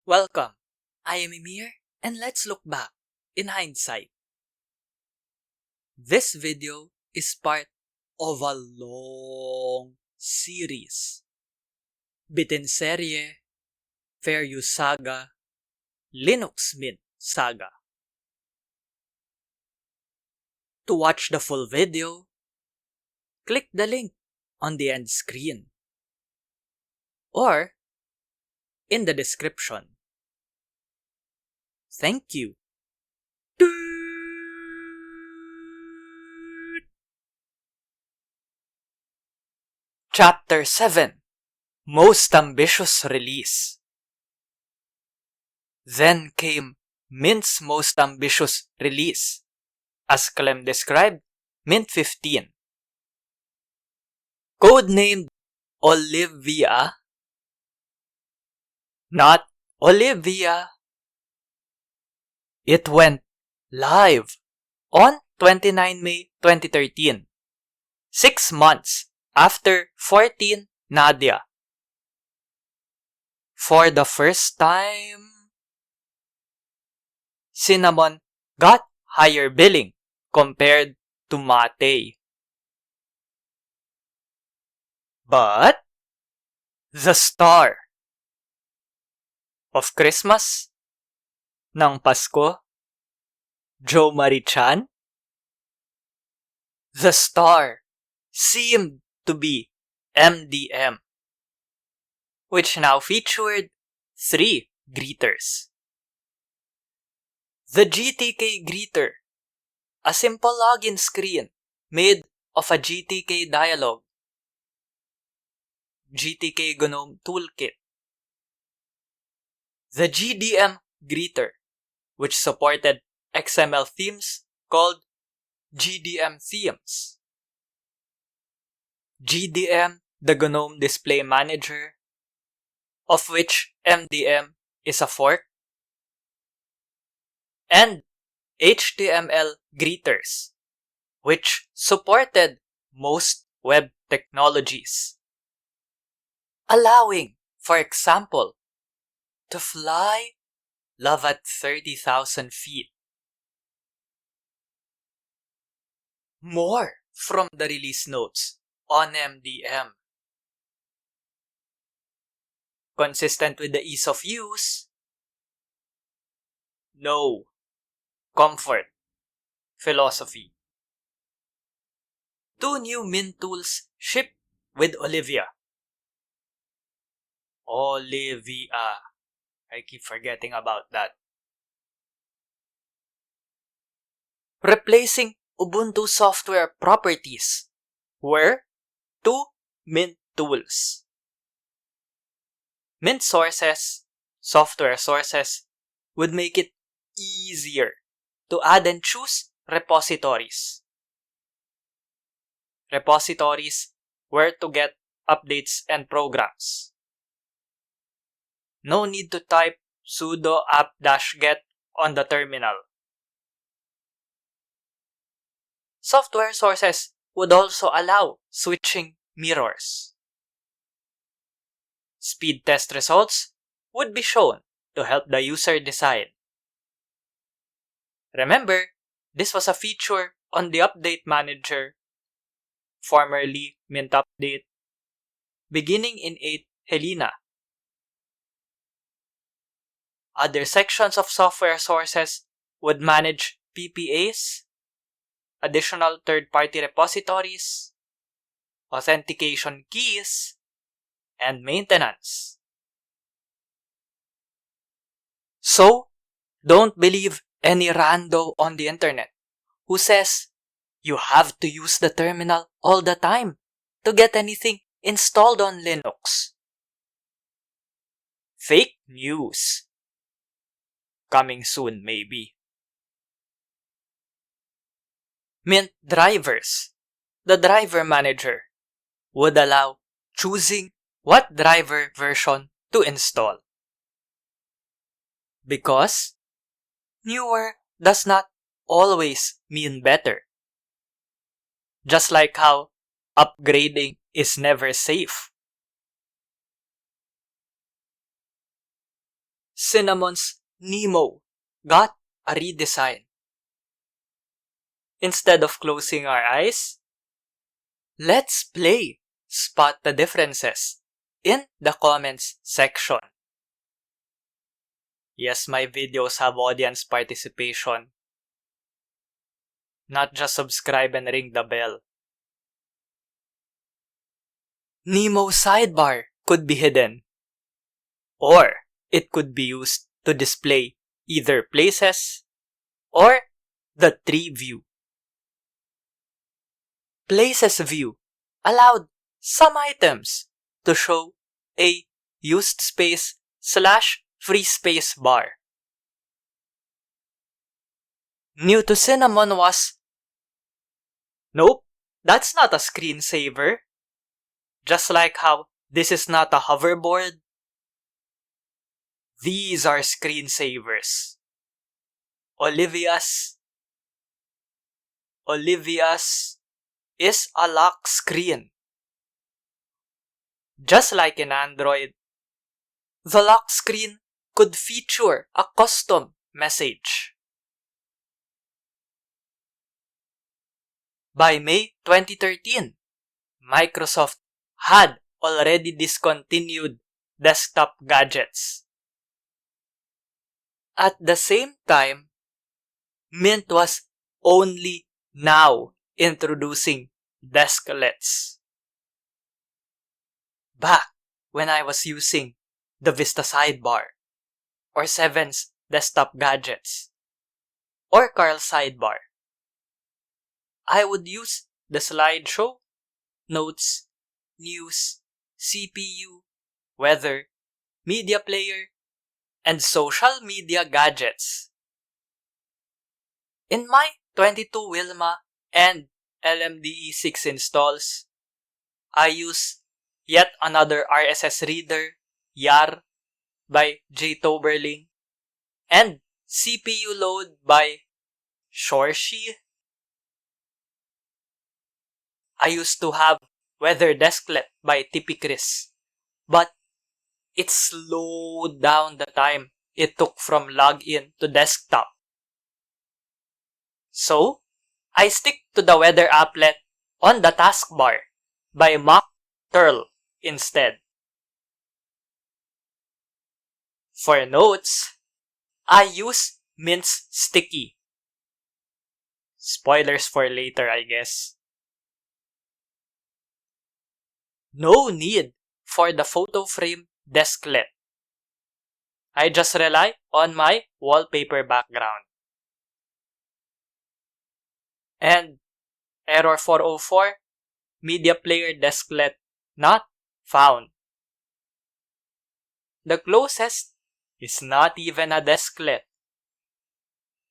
Welcome, I am Emir, and let's look back in hindsight. This video is part of a long series. BTIN Serie, Fair Use Saga, Linux Mint Saga. To watch the full video, click the link on the end screen or in the description. Thank you. Chapter 7, Most Ambitious Release. Then came Mint's most ambitious release, as Clem described, Mint 15. Codenamed Olivia, not Olivia. It went live on 29 May 2013, 6 months after 14 Nadia. For the first time, Cinnamon got higher billing compared to Mate. But the star of Christmas, ng Pasko, Joe Marichan, the star seemed to be MDM, which now featured 3 greeters. The GTK greeter, a simple login screen made of a GTK dialog, GTK GNOME toolkit. The GDM greeter, which supported XML themes called GDM themes. GDM, the GNOME Display Manager, of which MDM is a fork. And HTML greeters, which supported most web technologies, allowing, for example, to fly love at 30,000 feet. More from the release notes on MDM. Consistent with the ease of use? No. Comfort. Philosophy. 2 new Mint tools shipped with Olivia. Olivia. I keep forgetting about that. Replacing Ubuntu software properties were 2 Mint tools. Mint sources, software sources, would make it easier to add and choose repositories. Repositories where to get updates and programs. No need to type sudo apt-get on the terminal. Software sources would also allow switching mirrors. Speed test results would be shown to help the user decide. Remember, this was a feature on the Update Manager, formerly Mint Update, beginning in 8 Helena. Other sections of software sources would manage PPAs, additional third-party repositories, authentication keys, and maintenance. So, don't believe any rando on the internet who says you have to use the terminal all the time to get anything installed on Linux. Fake news. Coming soon, maybe. Mint drivers, the driver manager, would allow choosing what driver version to install. Because newer does not always mean better. Just like how upgrading is never safe. Cinnamon's Nemo got a redesign. Instead of closing our eyes, let's play Spot the Differences in the comments section. Yes, my videos have audience participation. Not just subscribe and ring the bell. Nemo's sidebar could be hidden, or it could be used to display either places or the tree view. Places view allowed some items to show a used space / free space bar. New to Cinnamon was, nope, that's not a screensaver. Just like how this is not a hoverboard, these are screensavers. Olivia's is a lock screen. Just like in Android, the lock screen could feature a custom message. By May 2013, Microsoft had already discontinued desktop gadgets. At the same time, Mint was only now introducing desklets. Back when I was using the Vista sidebar, or Seven's desktop gadgets, or Carl's sidebar, I would use the slideshow, notes, news, CPU, weather, media player, and social media gadgets. In my 22 Wilma and LMDE6 installs, I use yet another RSS reader, YAR, by J. Toberling, and CPU load by Shorshi. I used to have Weather Desklet by Tipicris, but it slowed down the time it took from login to desktop. So, I stick to the weather applet on the taskbar by Mock Turl instead. For notes, I use Mint's Sticky. Spoilers for later, I guess. No need for the photo frame desklet. I just rely on my wallpaper background. And error 404, media player desklet not found. The closest is not even a desklet.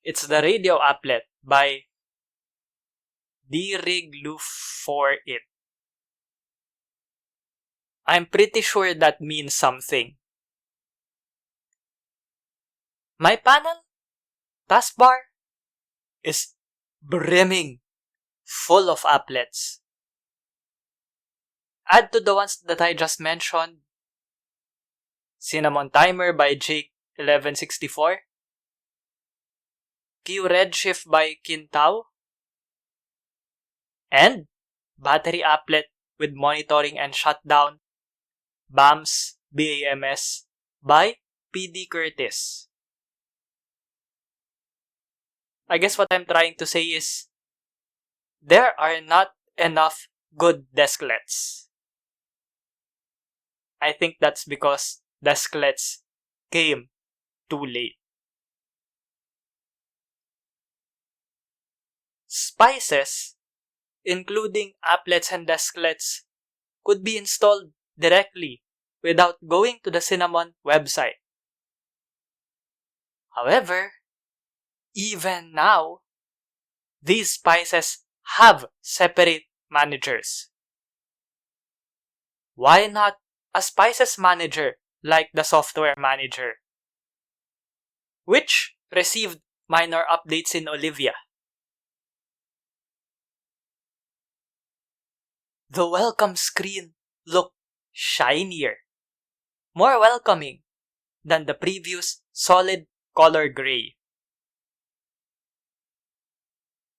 It's the radio applet by DRigloof for it. I'm pretty sure that means something. My panel taskbar is brimming full of applets. Add to the ones that I just mentioned, Cinnamon Timer by Jake1164, Q Redshift by Kintao, and battery applet with monitoring and shutdown, BAMS by PD Curtis. I guess what I'm trying to say is, there are not enough good desklets. I think that's because desklets came too late. Spices, including applets and desklets, could be installed directly without going to the Cinnamon website. However, even now, these spices have separate managers. Why not a spices manager like the software manager, which received minor updates in Olivia? The welcome screen looked shinier, more welcoming than the previous solid color gray.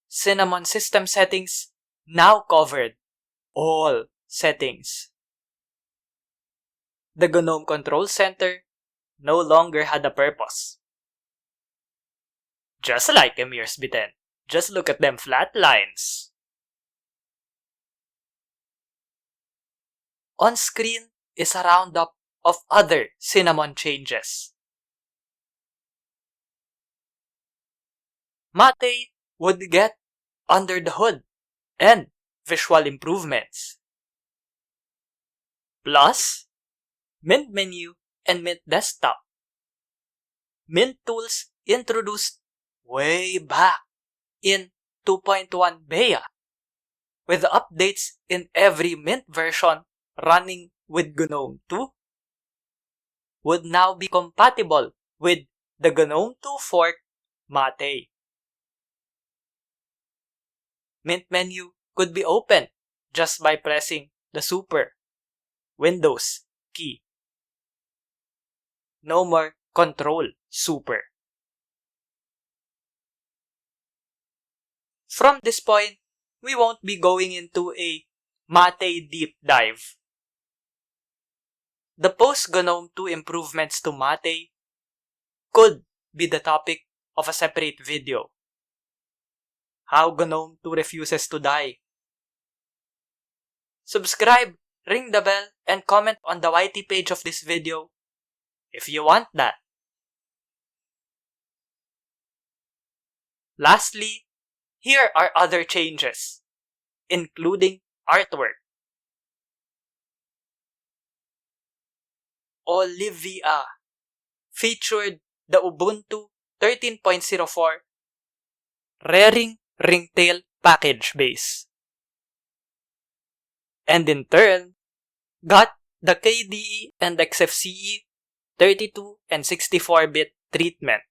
Cinnamon system settings now covered all settings. The GNOME Control Center no longer had a purpose. Just like Emir's BTIN, just look at them flat lines. On screen is a roundup of other Cinnamon changes. Mate would get under the hood and visual improvements. Plus, Mint Menu and Mint Desktop. Mint tools introduced way back in 2.1 beta, with updates in every Mint version running with GNOME 2, would now be compatible with the GNOME 2 fork Mate. Mint menu could be opened just by pressing the Super Windows key. No more Control Super. From this point, we won't be going into a Mate deep dive. The post-GNOME 2 improvements to Mate could be the topic of a separate video. How GNOME 2 refuses to die. Subscribe, ring the bell, and comment on the YT page of this video if you want that. Lastly, here are other changes, including artwork. Olivia featured the Ubuntu 13.04 Raring Ringtail package base, and in turn got the KDE and XFCE 32 and 64-bit treatment.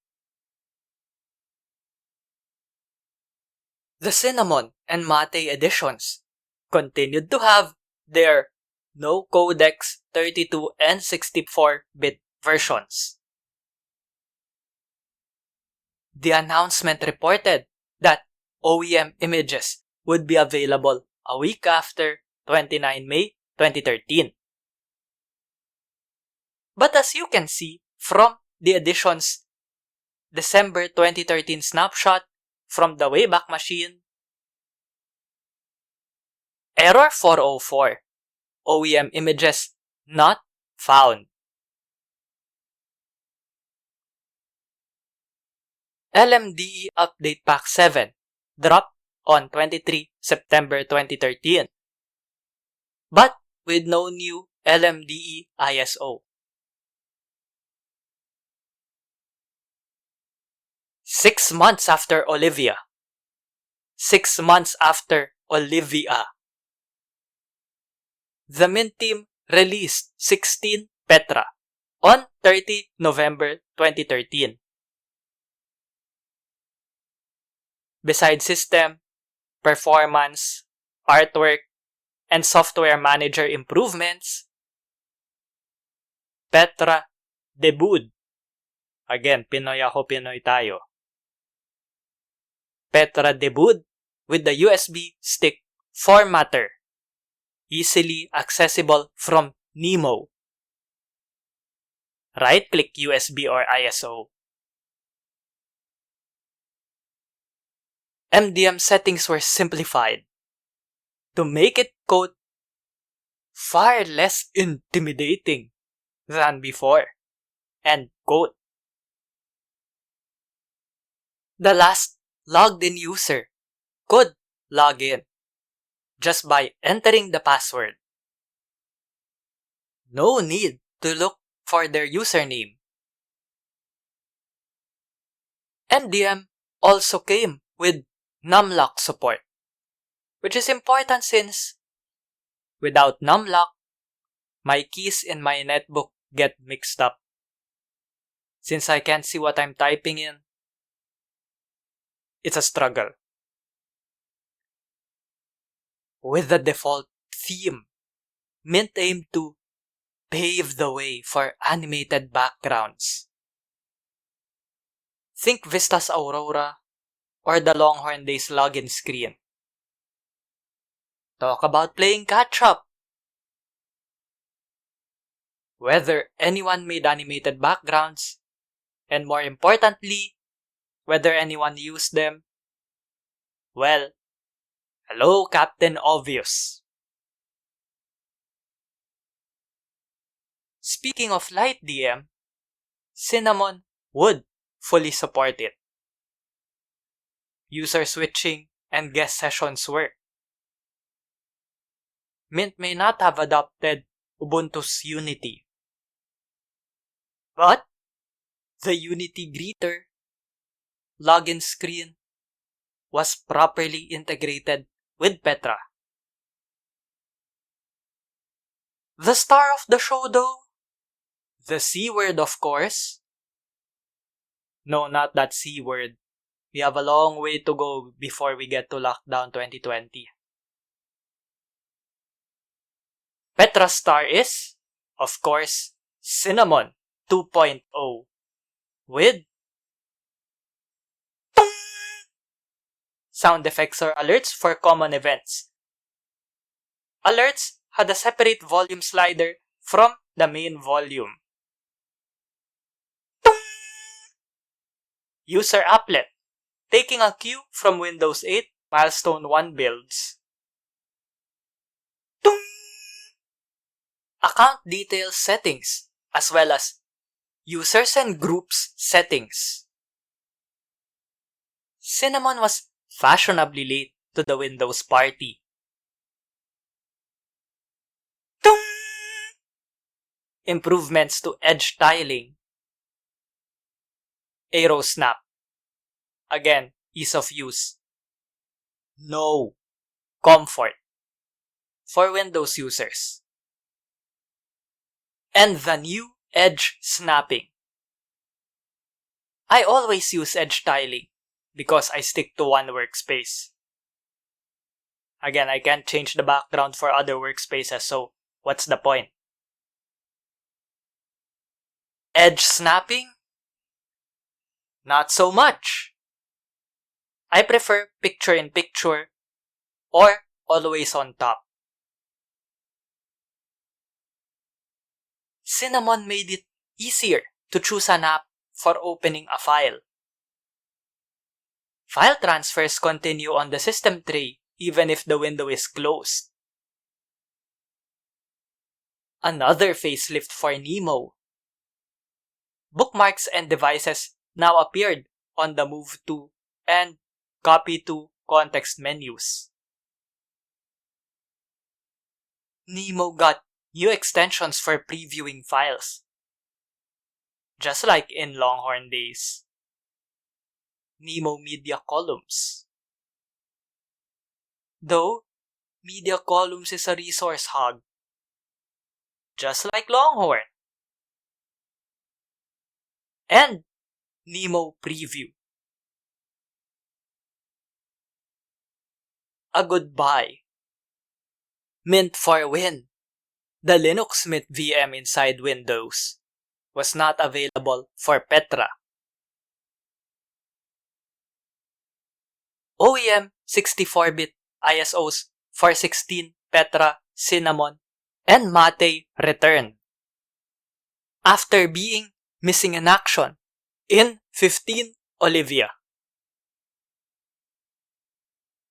The Cinnamon and Mate editions continued to have their no codecs 32 and 64-bit versions. The announcement reported that OEM images would be available a week after 29 May 2013. But as you can see from the edition's December 2013 snapshot from the Wayback Machine, Error 404, OEM images not found. LMDE Update Pack 7 dropped on 23 September 2013, but with no new LMDE ISO. 6 months after Olivia. 6 months after Olivia. The Mint team released 16 Petra on 30 November 2013. Besides system, performance, artwork, and software manager improvements, Petra debuted. Again, Pinoy ako, Pinoy tayo. Petra debuted with the USB stick formatter, easily accessible from Nemo. Right-click USB or ISO. MDM settings were simplified to make it, quote, far less intimidating than before, end quote. The last logged-in user could log in just by entering the password. No need to look for their username. MDM also came with numlock support, which is important since without numlock, my keys in my netbook get mixed up. Since I can't see what I'm typing in, it's a struggle. With the default theme, Mint aimed to paved the way for animated backgrounds. Think Vista's Aurora or the Longhorn Days login screen. Talk about playing catch-up. Whether anyone made animated backgrounds, and more importantly, whether anyone used them, well, hello Captain Obvious. Speaking of light DM, Cinnamon would fully support it. User switching and guest sessions work. Mint may not have adopted Ubuntu's Unity, but the Unity greeter login screen was properly integrated with Petra. The star of the show though? The C word, of course. No, not that C word. We have a long way to go before we get to lockdown 2020. Petra's star is, of course, Cinnamon 2.0 with sound effects or alerts for common events. Alerts had a separate volume slider from the main volume. User applet, taking a cue from Windows 8 Milestone 1 builds. Account details settings, as well as users and groups settings. Cinnamon was fashionably late to the Windows party. Improvements to edge tiling. Arrow snap. Again, ease of use. No comfort for Windows users. And the new edge snapping. I always use edge tiling because I stick to one workspace. Again, I can't change the background for other workspaces, so what's the point? Edge snapping? Not so much. I prefer picture-in-picture or always on top. Cinnamon made it easier to choose an app for opening a file. File transfers continue on the system tray even if the window is closed. Another facelift for Nemo. Bookmarks and devices now appeared on the Move to and Copy to context menus. Nemo got new extensions for previewing files, just like in Longhorn days. Nemo Media Columns. Though, Media Columns is a resource hog, just like Longhorn. And Nemo Preview. A goodbye. Mint for win. The Linux Mint VM inside Windows was not available for Petra. OEM 64-bit ISOs for 16 Petra, Cinnamon, and Mate returned after being missing in action in 15 Olivia.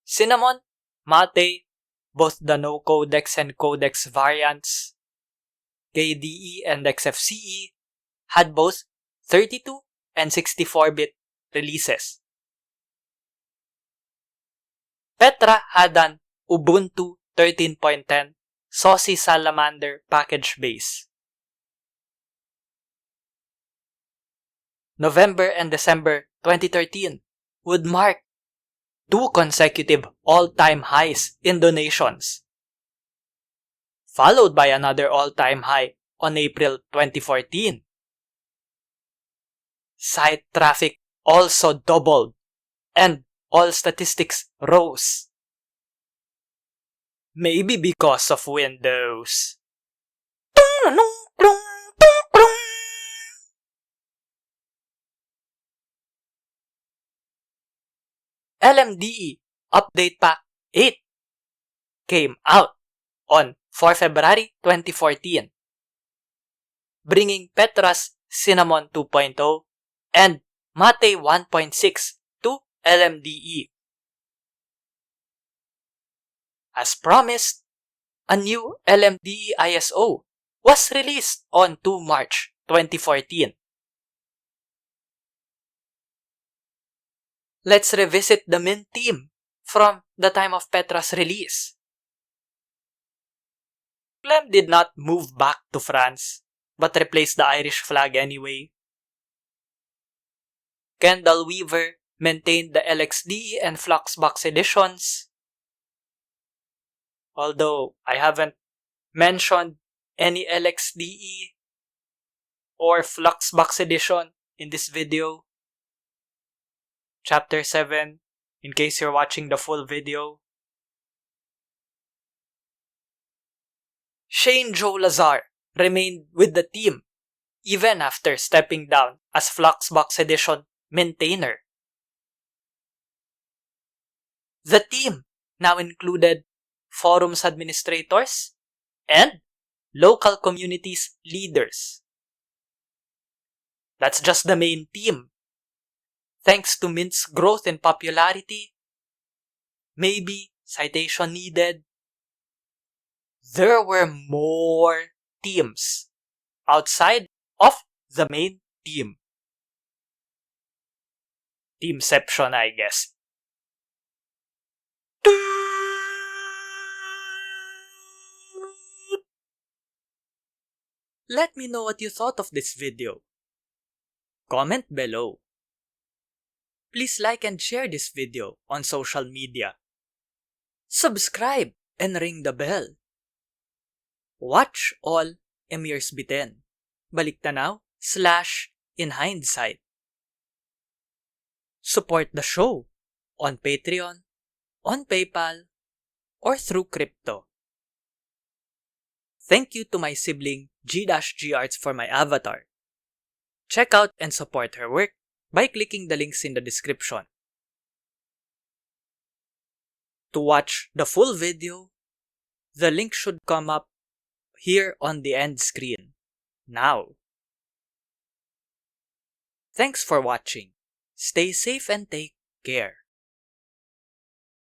Cinnamon, Mate, both the no codex and codex variants, KDE and XFCE, had both 32 and 64-bit releases. Petra had an Ubuntu 13.10 Saucy Salamander package base. November and December 2013 would mark 2 consecutive all-time highs in donations, followed by another all-time high on April 2014. Site traffic also doubled, and all statistics rose. Maybe because of Windows. Plung, plung, plung. LMDE Update Pack 8 came out on 4 February 2014, bringing Petra's Cinnamon 2.0 and Mate 1.6 to LMDE. As promised, a new LMDE ISO was released on 2 March 2014. Let's revisit the Mint team from the time of Petra's release. Clem did not move back to France, but replaced the Irish flag anyway. Kendall Weaver maintained the LXDE and Fluxbox editions. Although I haven't mentioned any LXDE or Fluxbox edition in this video. Chapter 7, in case you're watching the full video. Shane Joe Lazar remained with the team even after stepping down as Fluxbox edition maintainer. The team now included forums administrators and local communities leaders. That's just the main team. Thanks to Mint's growth in popularity, maybe citation needed, there were more teams outside of the main team. Teamception, I guess. Let me know what you thought of this video. Comment below. Please like and share this video on social media. Subscribe and ring the bell. Watch all Emir's BTIN. Baliktanaw / in hindsight. Support the show on Patreon, on PayPal, or through crypto. Thank you to my sibling G-G Arts for my avatar. Check out and support her work by clicking the links in the description. To watch the full video, the link should come up here on the end screen now. Thanks for watching. Stay safe and take care.